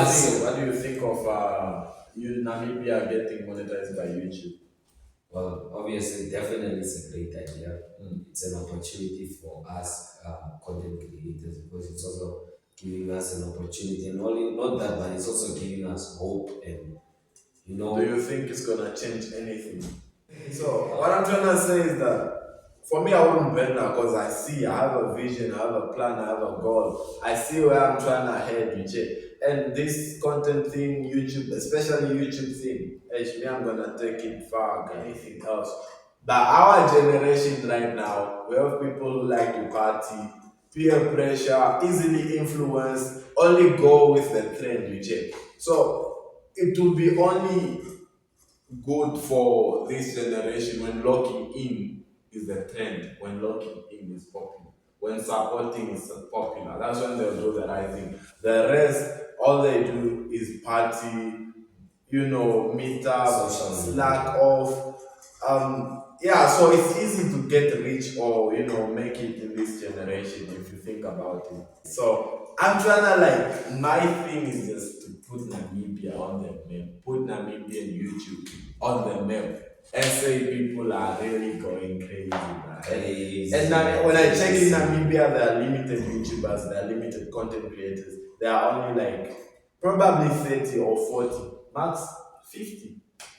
What do you think of Namibia getting monetized by YouTube? Well, obviously, definitely it's a great idea. It's an opportunity for us content creators because it's also giving us an opportunity, and only not that, but it's also giving us hope and you Do know. you think it's gonna change anything? So what I'm trying to say is that for me, I wouldn't bet now because I have a vision, I have a plan, I have a goal. I see where I'm trying to head, you check. And this content thing, YouTube, especially YouTube thing, me, I'm gonna take it far than anything else. But our generation right now, we have people who like to party, peer pressure, easily influenced, only go with the trend, you check. So it will be only good for this generation when locking in is the trend, when locking in is popular, when supporting is popular. That's when they'll do the right thing. The rest, all they do is party, meet up, Social slack media. off. Yeah, so it's easy to get rich or make it in this generation if you think about it. So I'm trying to my thing is just to put Namibia on the map, put Namibian YouTube on the map, and say people are really going crazy, man. And now, when I check in Namibia, there are limited YouTubers, there are limited content creators. There are only probably 30 or 40, max 50.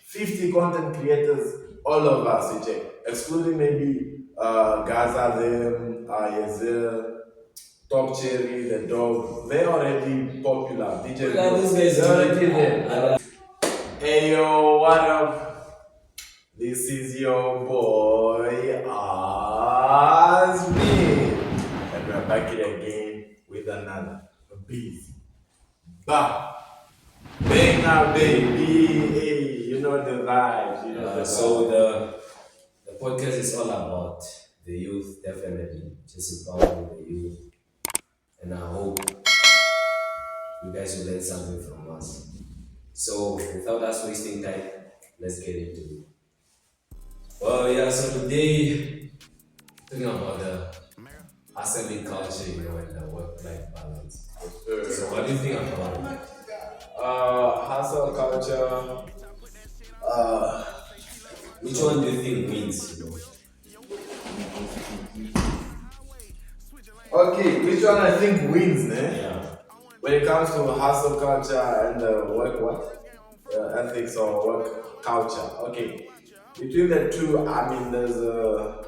50 content creators all of us, you check, excluding maybe Gaza, them, Yezel, Top Cherry, the dog. They're already popular. DJ Yeah, Bro, this guy's they're already doing. there. Hey yo, what up? This is your boy Asmin, and we're back here again with another busy. Bah, bang now, baby. Hey, you know the vibes. You know the So vibes. the podcast is all about the youth, definitely, just empowering the youth, and I hope you guys will learn something from us. So without us wasting time, let's get into it. Well, yeah. So today, talking about the assembly culture, and the work-life balance. So what do you think about it? Hustle culture. Uh, Which one do you think wins? okay, which one I think wins, ne? Yeah. When it comes to hustle culture and work what? Ethics or work culture. Okay, between the two, I mean, there's a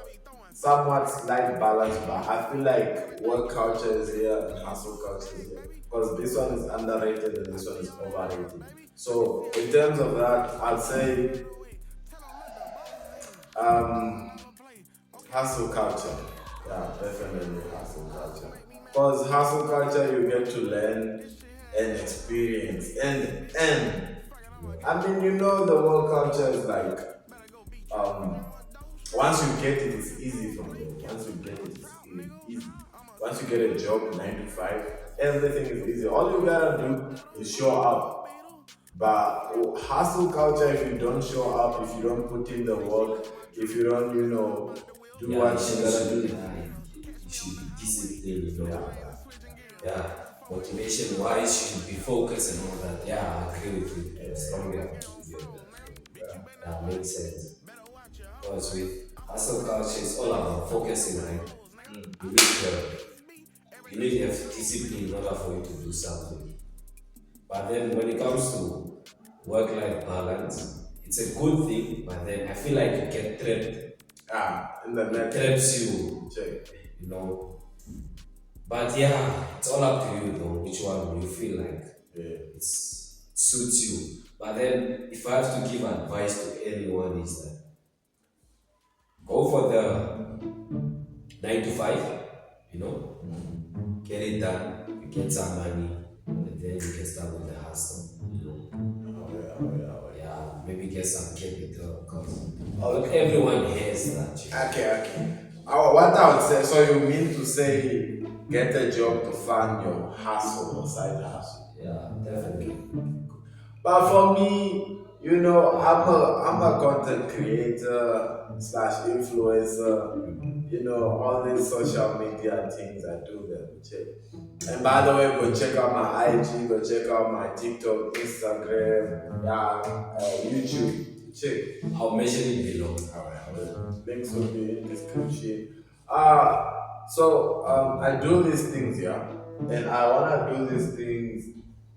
somewhat slight balance, but I feel like work culture is here and hustle culture is here because this one is underrated and this one is overrated. So in terms of that, I'd say um, hustle culture. Yeah, definitely hustle culture. Because hustle culture, you get to learn and experience. And I mean, the work culture is um, once you get it, it's easy from there. Once you get it, it's easy. Once you get a job, 9 to 5, everything is easy. All you gotta do is show up. But hustle culture, if you don't show up, if you don't put in the work, if you don't, do Yeah, what you you should, gotta do. you should be disciplined, Yeah, Yeah, motivation wise, you should be focused and all that. Yeah, I agree with you. yeah, Strongly agree with you on that. yeah. That makes sense. Because with hustle culture, it's all about focusing, right? You need you need to have discipline in order for you to do something. But then when it comes to work-life balance, it's a good thing, but then I feel like you get trapped. In the It next traps you, check. you know. But yeah, it's all up to you though, which one you feel like Yeah. it suits you. But then if I have to give advice to anyone is that go for the 9 to 5, you know, get it done, you get some money, and then you can start with the hustle, you know. Oh yeah, oh yeah, oh yeah. Yeah, maybe get some capital because not Okay. everyone has that. Okay. What I would say, so you mean to say get a job to fund your hustle or side hustle? Yeah, definitely. But for me, I'm a content creator slash influencer. All these social media things I do them. Check. And by the way, go check out my IG, go check out my TikTok, Instagram, yeah, YouTube. Check. I'll mention it below. Alright, links will be in the description. I do these things, yeah, and I wanna do these things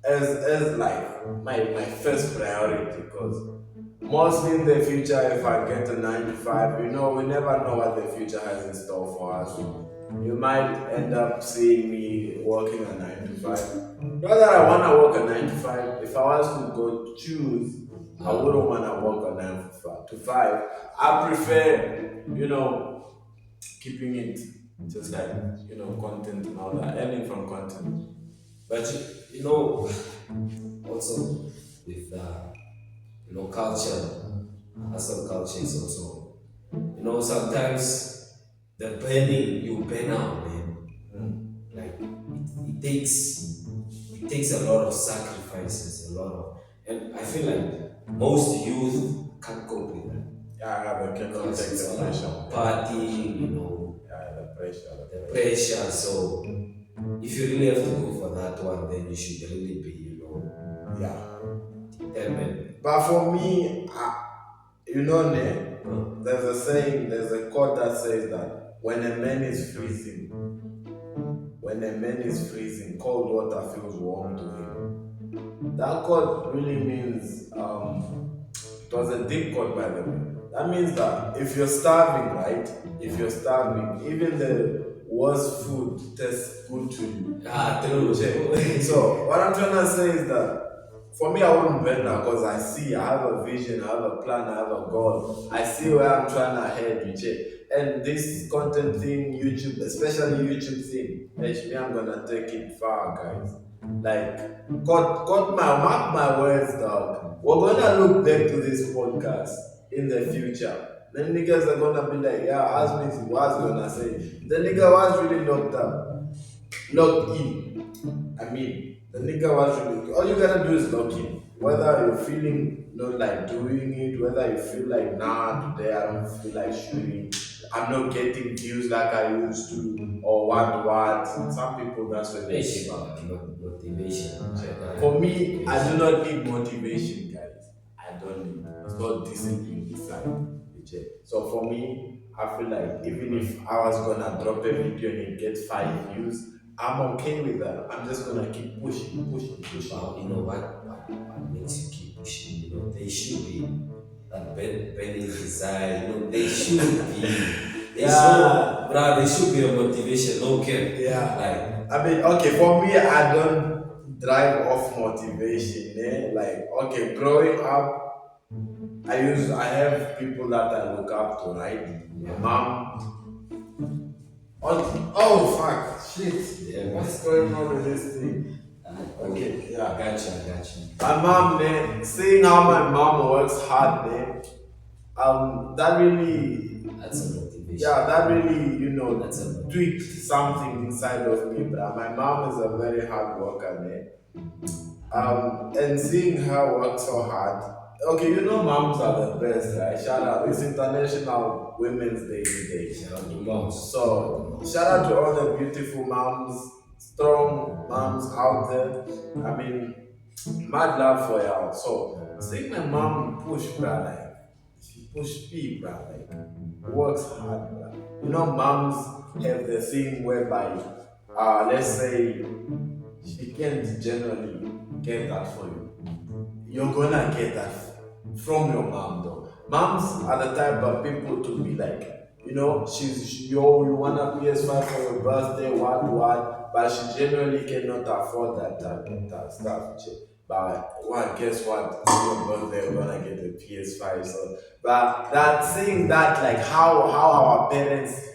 as like my first priority because mostly in the future, if I get a 9 to 5, we never know what the future has in store for us. You might end up seeing me working a 9 to 5. Not that I wanna work a 9 to 5. If I was to go choose, I wouldn't wanna work a 9 to 5. I prefer, keeping it just like content and all that, earning from content. But you know, also with culture, hustle culture is also, sometimes the burning you burn out, man. Like it takes a lot of sacrifices, and I feel like most youth can't cope with that. Yeah, they can take Because it's the all pressure. about partying, Yeah, the pressure. the pressure. So if you really have to go for that one, then you should really be, Yeah. determined. But for me, Ne, Uh, there's a saying, there's a quote that says that when a man is freezing, cold water feels warm to him. That quote really means, it was a deep quote by the way. That means that if you're starving, right? If you're starving, even the worst food tastes good to you. true. Check. So what I'm trying to say is that for me, I wouldn't burn now because I have a vision, I have a plan, I have a goal. I see where I'm trying to head, you check. And this content thing, YouTube, especially YouTube thing, me, I'm gonna take it far, guys. Like, mark my words, dog. We're gonna look back to this podcast in the future. Then niggas are gonna be like, yeah, Asmith was gonna say, the nigga was really locked in. I mean, the nigga was really. All you gotta do is log in. Whether you're feeling not like doing it, whether you feel like nah today I don't feel like shooting, I'm not getting views like I used to, or what. Some people that's what they give up. Motivation. For me, I do not need motivation, guys. I don't need. It's not discipline. It's like legit. So for me, I feel like even if I was gonna drop a video and it gets 5 views, I'm okay with that. I'm just gonna keep pushing. But what makes you keep pushing? They should be that burning desire. They should be. They should be a motivation. Okay. Yeah. Like, I mean, okay, for me, I don't drive off motivation. Like, okay, growing up, I have people that I look up to, right? My mom. Oh fuck, shit. Yeah, What's going on with this thing? okay. Yeah. Gotcha. My mom, man, seeing how my mom works hard, man, that really, That's a motivation. yeah, that really, That's a tweaked something inside of me, but my mom is a very hard worker, man. And seeing her work so hard. Okay, moms are the best, right? Shout out. It's International Women's Day today. Shout out to moms. So, shout out to all the beautiful moms, strong moms out there. I mean, mad love for y'all. So, seeing my mom push, bruh, like, she push me, bruh, like, works hard, bruh. Moms have the thing whereby, let's say, she can't generally get that for you. You're gonna get that from your mom, though. Moms are the type of people to be like, you want a PS5 for your birthday, what, but she generally cannot afford that type of stuff. But guess what? On your birthday, we're gonna get the PS5. So, but that saying that, like how our parents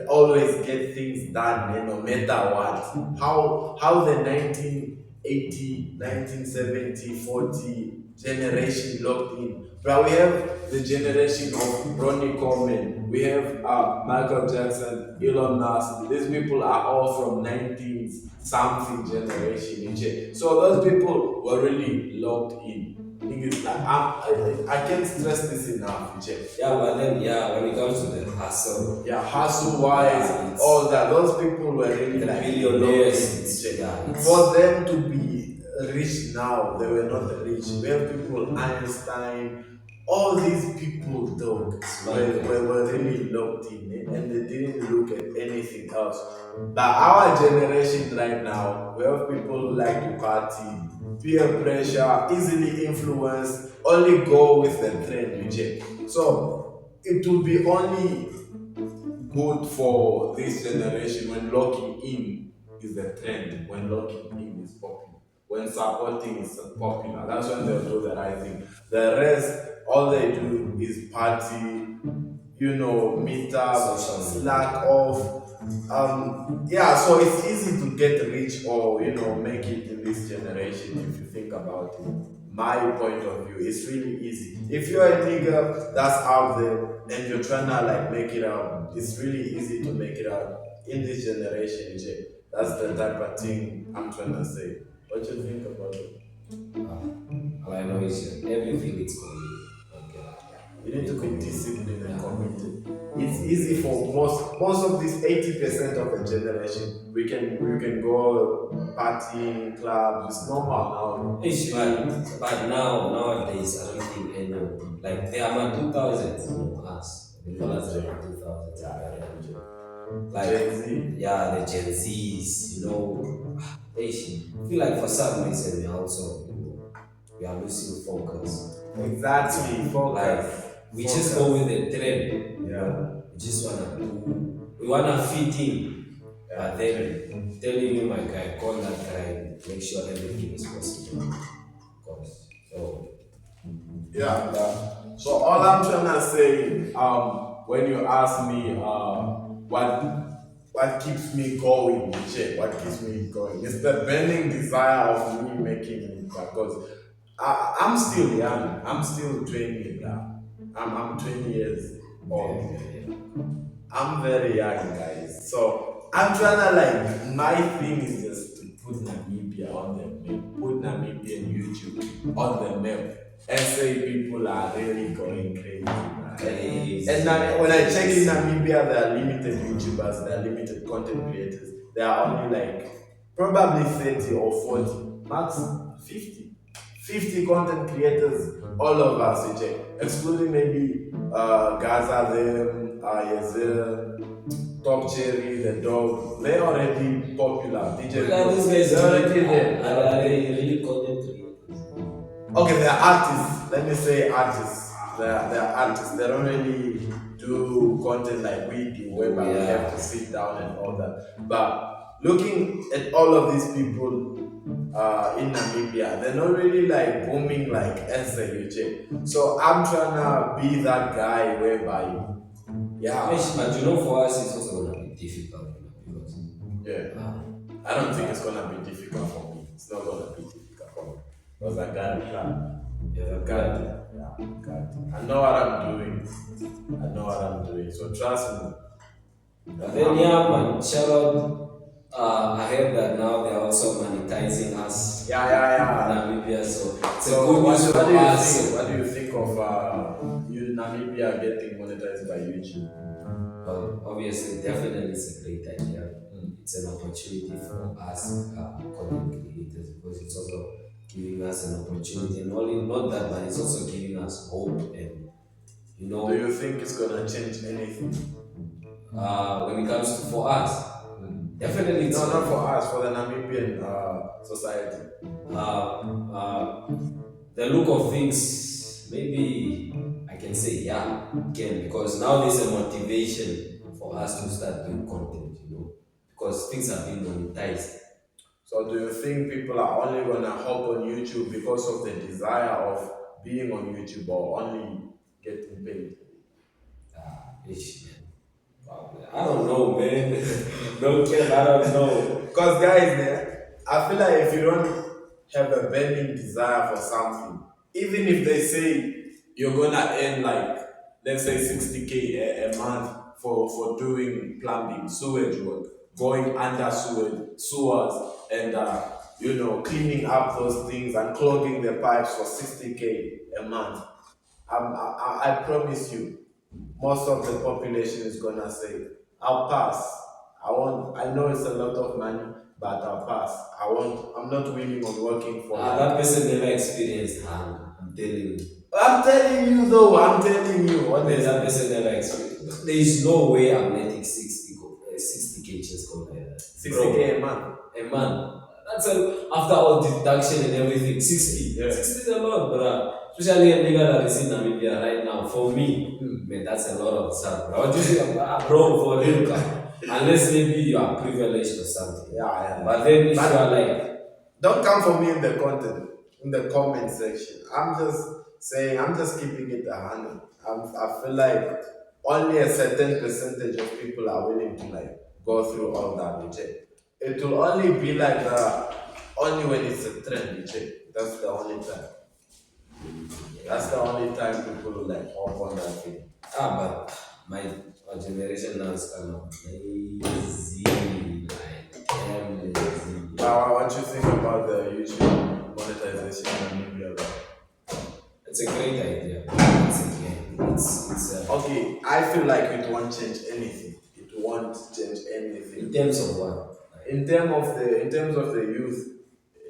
always get things done, no matter what. How the 1980, 1970, 40 generation locked in. But we have the generation of Ronnie Coleman, we have Michael Jackson, Elon Musk. These people are all from 19 something generation. So those people were really locked in. Thing is like I can't stress this enough, Jay. Yeah, but then yeah, when it comes to the hustle, Yeah, hustle wise, yeah, all it's that. Those people were really the like billionaires. low-key, It's, Jay. yeah, it's For them to be rich now, they were not rich. We have people, Einstein, all these people, dog, smart. were really locked in and they didn't look at anything else. But our generation right now, we have people who like to party, peer pressure, easily influenced, only go with the trend, you check. So it will be only good for this generation when locking in is the trend, when locking in is popular, when supporting is popular. That's when they'll do the right thing. The rest, all they do is party, meet up, Social slack media. off. Yeah, so it's easy to get rich or make it in this generation if you think about it. My point of view, it's really easy. If you're a nigga that's out there and you're trying to like make it out, it's really easy to make it out in this generation. Jay. That's the type of thing I'm trying to say. What you think about it? All I know is everything is coming. Okay. You need to be Coming. disciplined and Yeah. committed. It's easy for most of this 80% of the generation. We can go partying clubs. It's normal now. Ish, but nowadays I don't think any like they are my 2000s, us. The fellas are my 2000s. Gen Like Z. yeah, the Gen Zs, ish. I feel like for some reason we also, we are losing focus. Exactly. Like Focus. we just go with the trend, Yeah. We just we wanna fit in. Yeah. But then telling you my guy, call that guy, make sure everything is possible. So Yeah. So all I'm trying to say, when you ask me, what keeps me going, shit, what keeps me going, it's the burning desire of me making it because I'm still young. I'm still 20, bro. I'm 20 years old. yeah. I'm very young, guys. So I'm trying to like my thing is just to put Namibia on the map, put Namibian YouTube on the map, and say people are really going crazy. Man. Crazy. And now, when I check in Namibia, there are limited YouTubers, there are limited content creators. There are only like probably 30 or 40, max 50. 50 content creators all over us, excluding maybe Gaza, them, Yazir, Top Cherry, the dog. They're already popular. DJ Like these guys they're already there. are they really content creators? Okay, they're artists. Let me say artists. They're artists. They don't really do content like we do, whereby we have to sit down and all that. But looking at all of these people in Namibia, they're not really like booming like SAUJ. So I'm trying to be that guy whereby, yeah, But for us, it's also gonna be difficult, because yeah. I don't think it's gonna be difficult for me. It's not gonna be difficult for me because I got a plan. yeah, Got it. Yeah, got it. I know what I'm doing. I know what I'm doing. So trust me. But then yeah, man, shout out. I heard that now they're also monetizing us Yeah. in Namibia, so it's a So good news for what do you us. think? What do you think of you Namibia getting monetized by YouTube? Well, obviously, definitely it's a great idea. It's an opportunity for us content creators, because it's also giving us an opportunity, and only not that, but it's also giving us hope. And Do you think it's gonna change anything? when it comes to for us, definitely it's No, not for us, for the Namibian society. uh, the look of things, maybe I can say yeah, again, because now there's a motivation for us to start doing content, because things are being monetized. So do you think people are only gonna hop on YouTube because of the desire of being on YouTube or only getting paid? Ish, man. Probably. I don't know, man. Don't care, I don't know. Because guys, I feel like if you don't have a burning desire for something, even if they say you're gonna earn like let's say 60K a month for doing plumbing, sewage work, going under sewers and cleaning up those things and clogging the pipes for 60K a month. I promise you, most of the population is gonna say, "I'll pass. I won't. I know it's a lot of money, but I'll pass. I won't. I'm not willing on working for like." That person never experienced harm. I'm telling you. I'm telling you though. I'm telling you That honestly. person never experienced. There is no way I'm letting 60K just go like that. 60K a month. A month. That's after all deduction and everything. 60. Yeah. 60 is a lot, bro. Especially a nigga that is in Namibia right now. For me, man, that's a lot of stuff. Bro. What do you say, bro, for real? Unless maybe you are privileged or something. Yeah. But then if you are like, Don't come for me in the content, in the comment section. I'm just saying, I'm just keeping it 100. I feel like only a certain percentage of people are willing to like go through all that reject. It will only be like only when it's a trend reject. That's the only time. That's the only time people will like hop on that thing. but my generation now is kind of lazy. Like, damn lazy. Now, what you think about the YouTube monetization in Namibia? It's a great idea. It's Okay, I feel like it won't change anything. It won't change in anything. terms of what? In terms of the youth,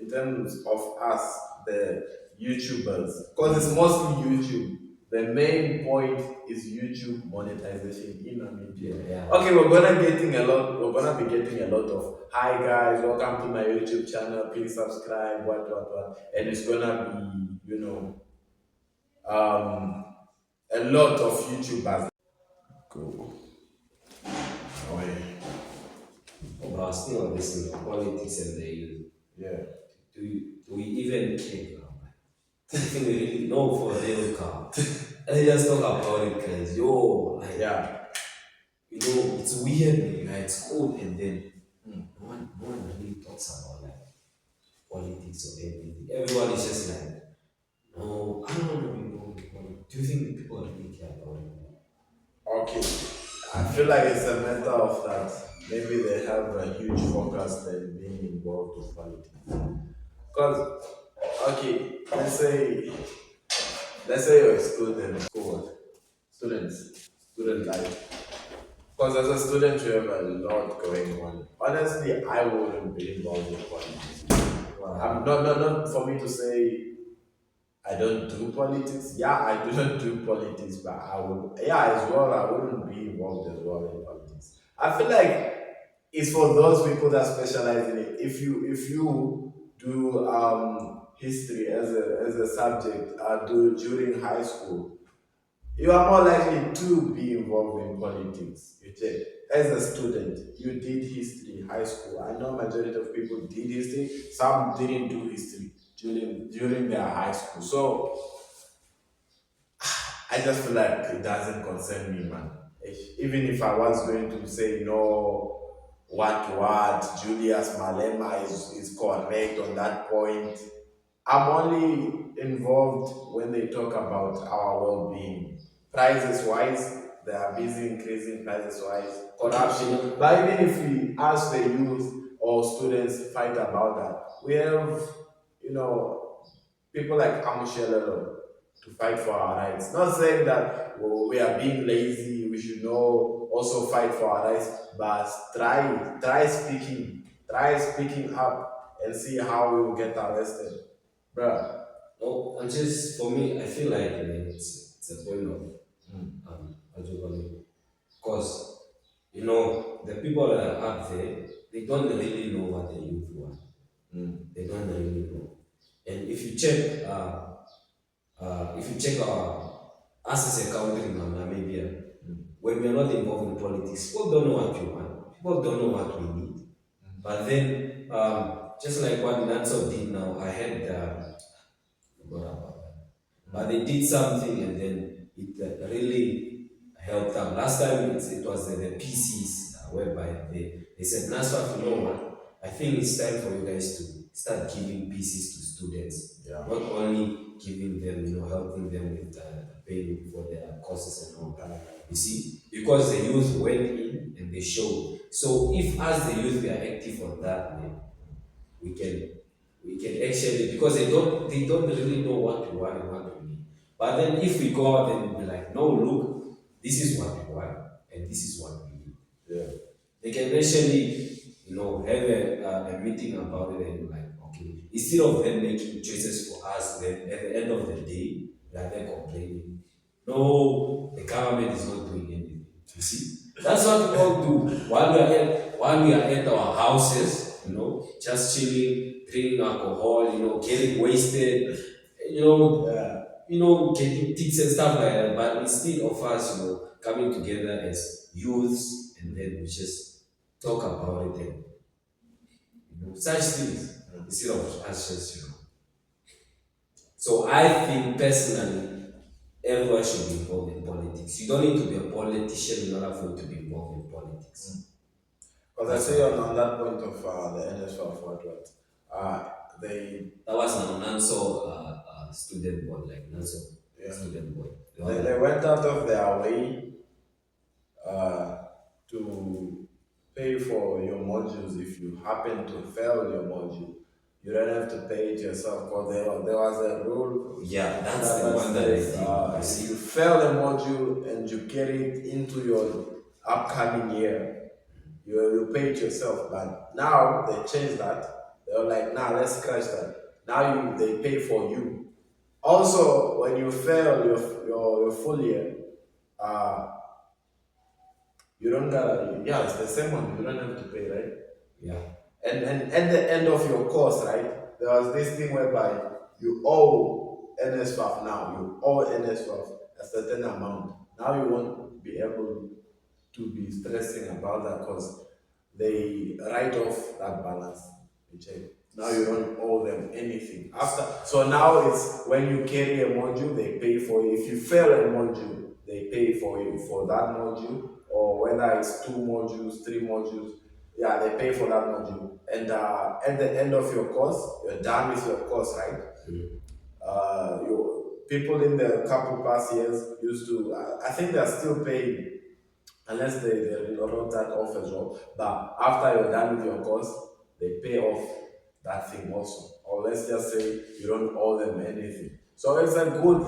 in terms of us, the YouTubers, because it's mostly YouTube. The main point is YouTube monetization in Namibia. Yeah. Okay, we're gonna be getting a lot of hi guys, welcome to my YouTube channel, please subscribe, what. And it's gonna be, a lot of YouTubers. Cool. Oh yeah. Oh, but I was still on this in politics and the youth. Yeah. Do we even care? I think we really know for real car. And they just talk about it because Yeah. it's weird, like it's cool, and then no one really talks about like politics or anything. Everyone is just like, no, I don't want to be involved in politics. Do you think people really care about it? Okay. I feel like it's a matter of that. Maybe they have a huge focus than being involved in politics. Because, okay, let's say you're a student, school, student life. Because as a student, you have a lot going on. Honestly, I wouldn't be involved in politics. I'm not for me to say I don't do politics. Yeah, I do not do politics, but I would. Yeah, as well, I wouldn't be involved as well in politics. I feel like it's for those people that specialize in it. If you do history as a subject, do during high school, you are more likely to be involved in politics. You check. As a student, you did history in high school. I know majority of people did history. Some didn't do history during their high school. So I just feel like it doesn't concern me, man. Even if I was going to say no, what Julius Malema is correct on that point. I'm only involved when they talk about our well-being. Prices wise, they are busy increasing prices wise, corruption. But even if we ask the youth or students fight about that, we have, you know, people like Amushelelo to fight for our rights. Not saying that we are being lazy, we should know also fight for our rights, but try speaking up and see how we will get arrested. Bruh. No, and just for me, I feel like it's a point of what do you call it? Because the people that are up there, they don't really know what the youth want. They don't really know. And if you check us as a country in Namibia, when we are not involved in politics, people don't know what we want. People don't know what we need. But then, just like what Nanso did now, I had forgot about that. But they did something and then it really helped them. Last time it was the PCs whereby they said, NASFAF, you know what? I think it's time for you guys to start giving PCs to students. Yeah. Not only giving them, helping them with paying for their courses and all that. You see, because the youth went in and they showed. So if as the youth we are active on that, then we can we can actually, because they don't really know what we want and what we need. But then if we go out and be like, no, look, this is what we want and this is what we need. Yeah. They can actually, have a meeting about it and like, okay, instead of them making choices for us, then at the end of the day, we are there complaining. No, the government is not doing anything. You see, that's what we all do while we are at our houses, just chilling, drinking alcohol, getting wasted, you know, Yeah. getting tics and stuff like that. But instead of us, coming together as youths and then we just talk about it and such things instead of us just. So I think personally, everyone should be involved in politics. You don't need to be a politician in order for you to be involved in politics. Because I say on that point of the NSF, what, they, That was an Nanso student board, like Nanso yeah, student board. they went out of their way uh, to pay for your modules if you happen to fail your module. You don't have to pay it yourself because there was a rule Yeah, that's the one that I says think. if you fail a module and you carry it into your upcoming year, you pay it yourself. But now they changed that. They were like, nah, let's scratch that. Now they pay for you. Also, when you fail your full year, uh, you don't got yeah, it's the same one. You don't have to pay, right? Yeah. And at the end of your course, right, there was this thing whereby you owe NSFAF now. You owe NSFAF a certain amount. Now you won't be able to be stressing about that because they write off that balance. You check. Now you don't owe them anything. So now it's when you carry a module, they pay for you. If you fail a module, they pay for you for that module, or whether it's 2 modules, 3 modules, yeah, they pay for that module. And at the end of your course, you're done with your course, right? You people in the couple past years used to, I think they're still paying unless they wrote that off as well. But after you're done with your course, they pay off that thing also. Or let's just say you don't owe them anything. So it's a good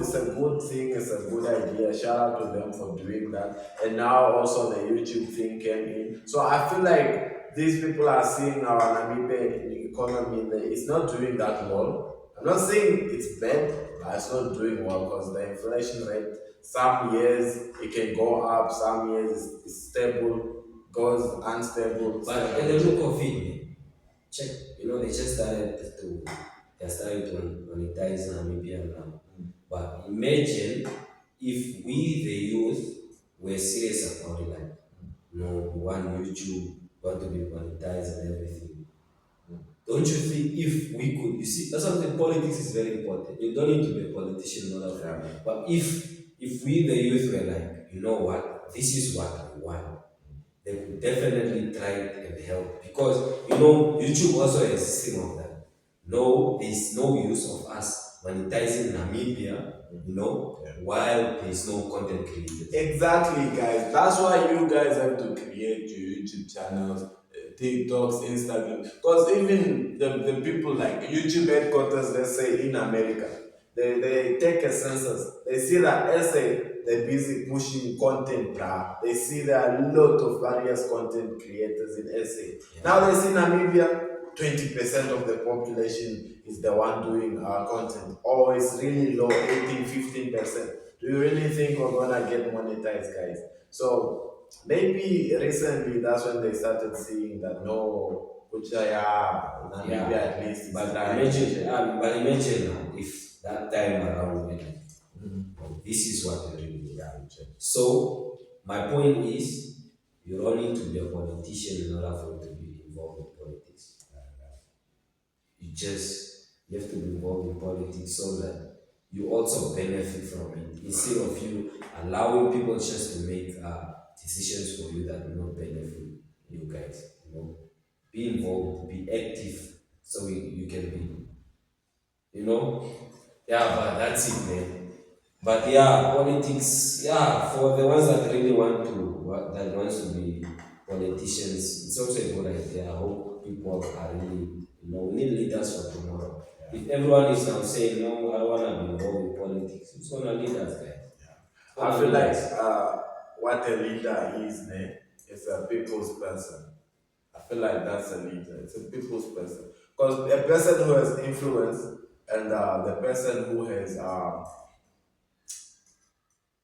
thing, it's a good idea. Shout out to them for doing that. And now also the YouTube thing came in. So I feel like these people are seeing our Namibian economy, it's not doing that well. I'm not saying it's bad, but it's not doing well because the inflation rate, some years it can go up, some years it's stable, goes unstable. But at the look of it, check, they just they're starting to monetize Namibia now. But imagine if we, the youth, were serious about it, like, we want YouTube, want to be monetized and everything. Don't you think if we could, you see, that's something politics is very important. You don't need to be a politician in order for it. But if we, the youth, were like, you know what, this is what we want, they could definitely try and help because YouTube also has a system of that. No, there's no use of us monetizing Namibia, while there's no content creators. Exactly, guys. That's why you guys have to create your YouTube channels, TikToks, Instagram. Because even the people like YouTube headquarters, let's say in America, they take a census. They see that essay, they're busy pushing content. They see there are a lot of various content creators in essay. Yeah. Now they see Namibia, 20% of the population is the one doing content. Or it's really low, 18, 15%. Do you really think we're gonna get monetized, guys? So maybe recently that's when they started seeing that no, Kuchaya, Namibia at least. Is But trying. imagine now if that time around when this is what we really need. So my point is, you don't need to be a politician in order for you to be involved in politics. You have to be involved in politics so that you also benefit from it instead of you allowing people just to make decisions for you that will not benefit you guys. Be involved, be active, so you can yeah. But that's it, man. But yeah, politics. Yeah, for the ones that really that wants to be politicians, it's also a good idea. I hope people are really We need leaders for tomorrow. If everyone is now saying no, I don't want to be involved in politics, who's gonna lead us, guys? Who's I gonna feel lead like us? what a leader is, ne, is a people's person. I feel like that's a leader. It's a people's person. Because a person who has influence and the person who has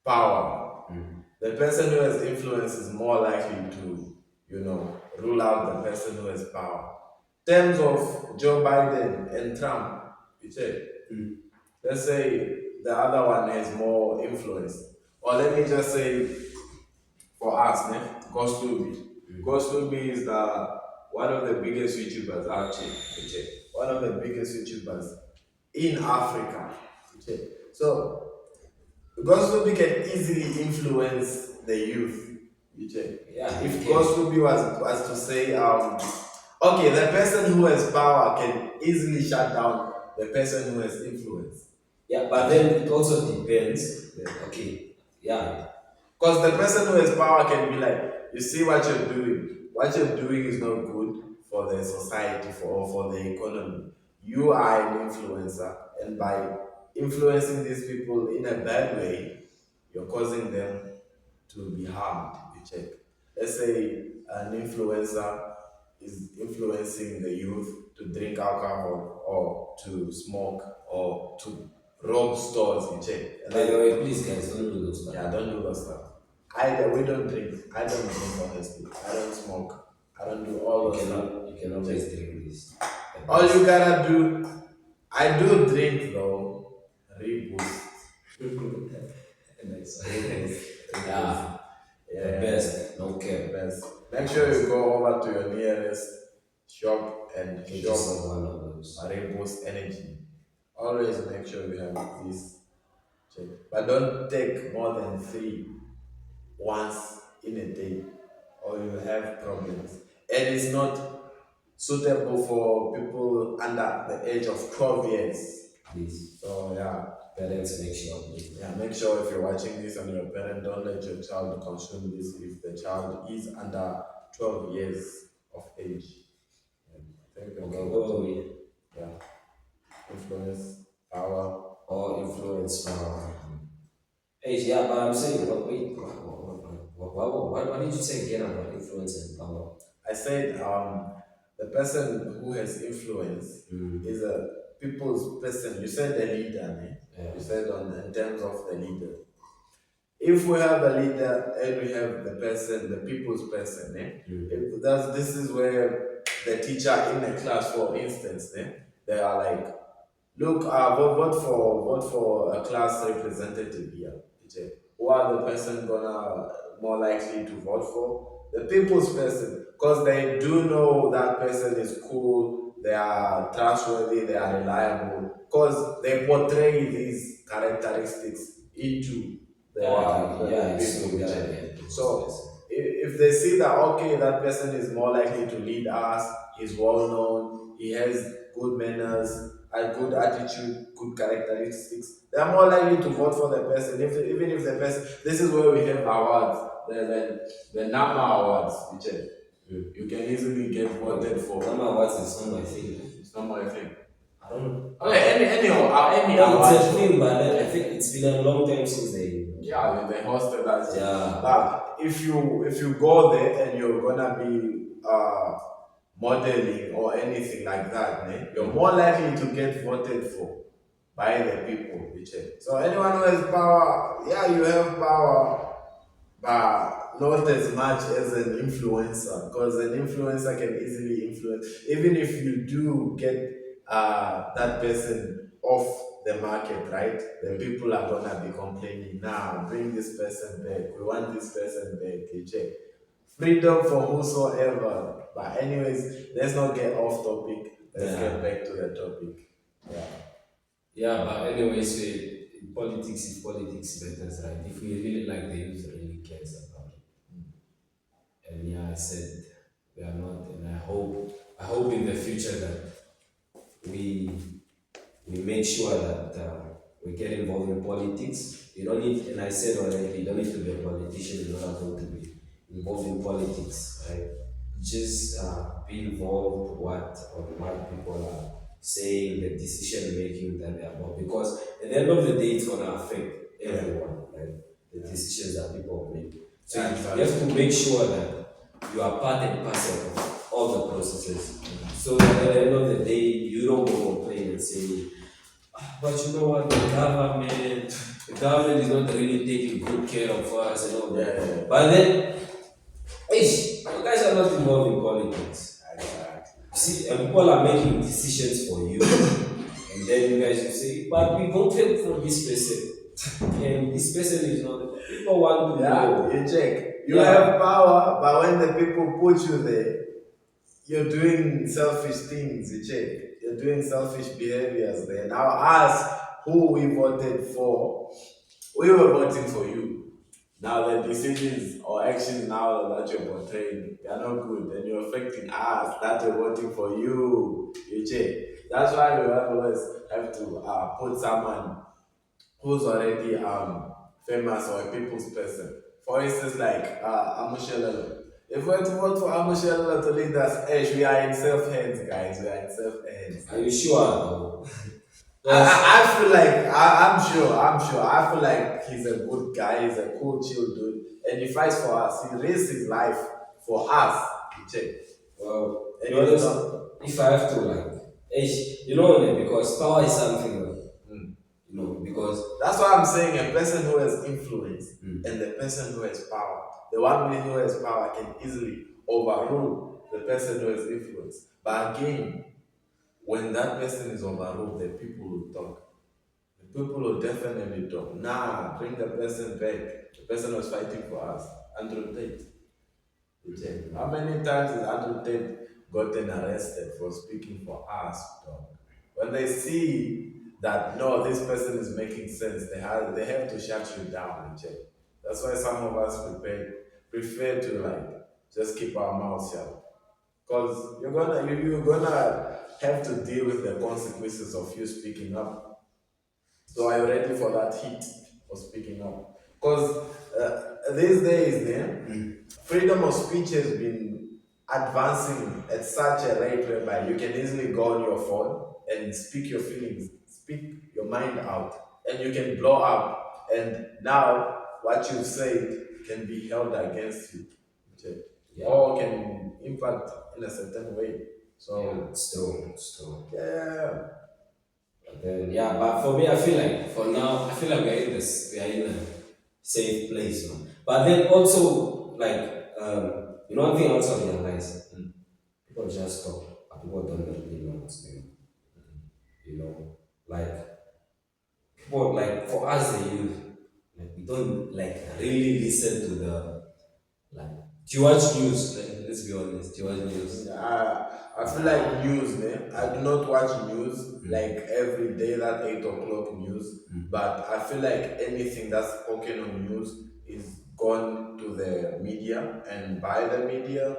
power, the person who has influence is more likely to, rule out the person who has power. In terms of Joe Biden and Trump, you check. Let's say the other one has more influence. Or let me just say for us, ne? Gostubi. Gostubi is one of the biggest YouTubers actually. You check. One of the biggest YouTubers in Africa. You check. So Gostubi can easily influence the youth. You check. Yeah, If he can. Gostubi was to say, okay, the person who has power can easily shut down the person who has influence. Yeah, but then it also depends. Yeah. Okay, yeah, Because the person who has power can be like, you see what you're doing. What you're doing is not good for the society or for the economy. You are an influencer, and by influencing these people in a bad way, you're causing them to be harmed. You check. Let's say an influencer is influencing the youth to drink alcohol or to smoke or to rob stores. You check. And by then the way, please guys, don't do those stuff. yeah, don't do those stuff. We don't drink. I don't drink honestly. I don't smoke. I don't do all those stuff. You can always drink this. All you gotta do, I do drink though. Reboost. Nice. Reboost. Yeah, the Yeah, best. No the care. best. Make sure you go over to your nearest shop and Get shop yourself one of those. Reboost Energy. Always make sure you have this. Check. But don't take more than three once in a day or you have problems. And it's not suitable for people under the age of 12 years. Please, So yeah, parents, make sure. Please. yeah, make sure if you're watching this and your parent, don't let your child consume this if the child is under 12 years of age. Yeah, I think Okay, what were we? yeah, influence, power. Or influence. Hey, yeah, but I'm saying, wait, what did you say again about influence and power? I said the person who has influence is a people's person. You said the leader, eh? Yeah. You said in terms of the leader. If we have a leader and we have the person, the people's person, if this is where the teacher in the class, for instance, they are like, look, vote for a class representative here. teacher. Who are the person gonna more likely to vote for? The people's person, because they do know that person is cool, they are trustworthy, they are reliable, because they portray these characteristics into Yeah, the it's so people. good. So if they see that okay, that person is more likely to lead us, he's well known, he has good manners, a good attitude, good characteristics, they are more likely to vote for the person. Even if the person, this is where we have awards, the NAMA awards, which you can easily get voted for. Number what is not my thing. It's not my thing. I don't know. Okay, any No, award. it's a thing, but then I think it's been a long time since they. Yeah, they hosted that. Yeah. But if you go there and you're gonna be modeling or anything like that, you're more likely to get voted for by the people. So anyone who has power, yeah, you have power, but not as much as an influencer, because an influencer can easily influence. Even if you do get that person off the market, right? The people are gonna be complaining. Now, bring this person back. We want this person back. Freedom for whosoever. But anyways, let's not get off topic. Let's get back to the topic. Yeah. Yeah, but anyways, politics is politics matters, right? If we really like the youth really cares about it. And yeah, I said we are not, and I hope in the future that we we make sure that we get involved in politics. You don't need, and I said already, you don't need to be a politician in order to be involved in politics, right? Just be involved what people are saying, the decision making that they're about. Because at the end of the day, it's gonna affect everyone, like the decisions that people make. So you have to make sure that you are part and parcel of all the processes. So that at the end of the day, you don't go complain and say, "Ah, but you know what, the government is not really taking good care of us and all that." But then, ish, you guys are not involved in politics. See, and people are making decisions for you, and then you guys will say, "But we voted for this person, and this person is not." People want to know. You check. You Yeah. have power, but when the people put you there, you're doing selfish things. You check. You're doing selfish behaviors there. Now, us who we voted for, we were voting for you. Now the decisions or actions now that you're portraying, they are not good, and you're affecting us that we're voting for you. You check. That's why we always have to put someone who's already famous or a people's person. For instance, like Amushelelo. If we were to vote for Amushelelo to lead us, we are in self hands, guys. We are in self hands. Are you sure? I feel like I'm sure. I feel like he's a good guy. He's a cool, chill dude, and he fights for us. He risks his life for us. You check. Well, And you he's honest, not. if I have to like, you know, because power is something, because That's why I'm saying a person who has influence Mm. and the person who has power. The one who has power can easily overrule the person who has influence. But again, when that person is overruled, the people will talk. The people will definitely talk. Nah, bring the person back. The person was fighting for us. Andrew Tate. You check. How many times has Andrew Tate gotten arrested for speaking for us, dog? When they see that no, this person is making sense, they have to shut you down and check. That's why some of us prefer to like just keep our mouths shut. Because you're gonna have to deal with the consequences of you speaking up. So are you ready for that heat for speaking up? Because these days, freedom of speech has been advancing at such a rate whereby you can easily go on your phone and speak your feelings, speak your mind out, and you can blow up. And now what you've said can be held against you, okay? Yeah. Or can impact in a certain way. Yeah, So it's true. yeah, But then, yeah, but for me, I feel like for now, I feel like we are in a safe place, But then also, like, one thing I also realize, people just talk, but people don't really know what's going on. Like people, like for us, the youth, like we don't like really listen to the like. Do you watch news? Like, let's be honest. Do you watch news? I feel like news, I do not watch news like every day, that 8 o'clock news. But I feel like anything that's spoken on news is gone to the media, and by the media,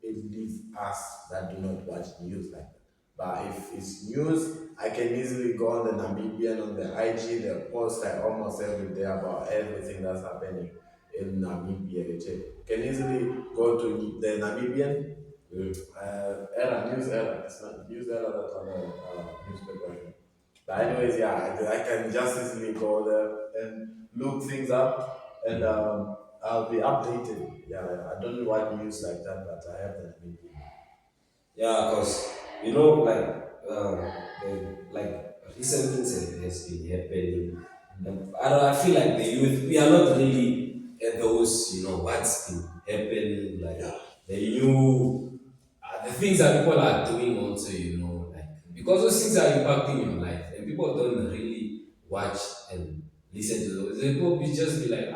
it leaves us that do not watch news like that. But if it's news, I can easily go on the Namibian, on the IG, they post like almost every day about everything that's happening in Namibia. You check. Can easily go to the Namibian news era. It's not news era that on the newspaper. But anyways, yeah, I can just easily go there and look things up, and I'll be updated. Yeah, I don't watch news like that, but I have the Namibian. Yeah, because like recent things has been happening. And I feel like the youth, we are not really at those, what's been happening, like the new, the things that people are doing also, like because those things are impacting your life, and people don't really watch and listen to those. People be just be like,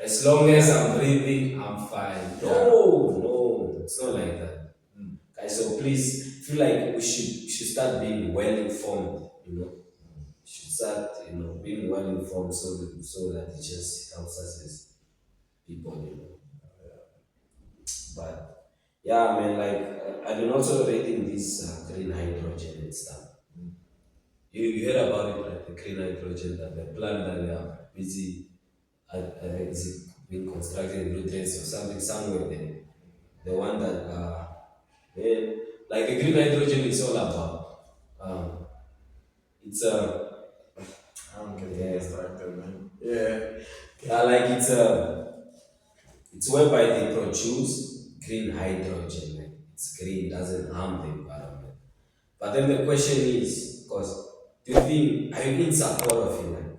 as long as I'm breathing, I'm fine. No, it's not like that. Guys, so please feel like we should start being well informed, We should start, being well informed so that it just helps us as people. But yeah, man, like I've been also reading this green hydrogen and stuff. You heard about it, like the green hydrogen, that the plant that they are busy is it being constructed in Lutrens or something somewhere there. The one that Yeah, like the green hydrogen is all about. It's I'm getting yeah, distracted, man. Yeah. like it's whereby they produce green hydrogen. Like it's green, doesn't harm the environment. But then the question is, because do you think are you in support of it? Like,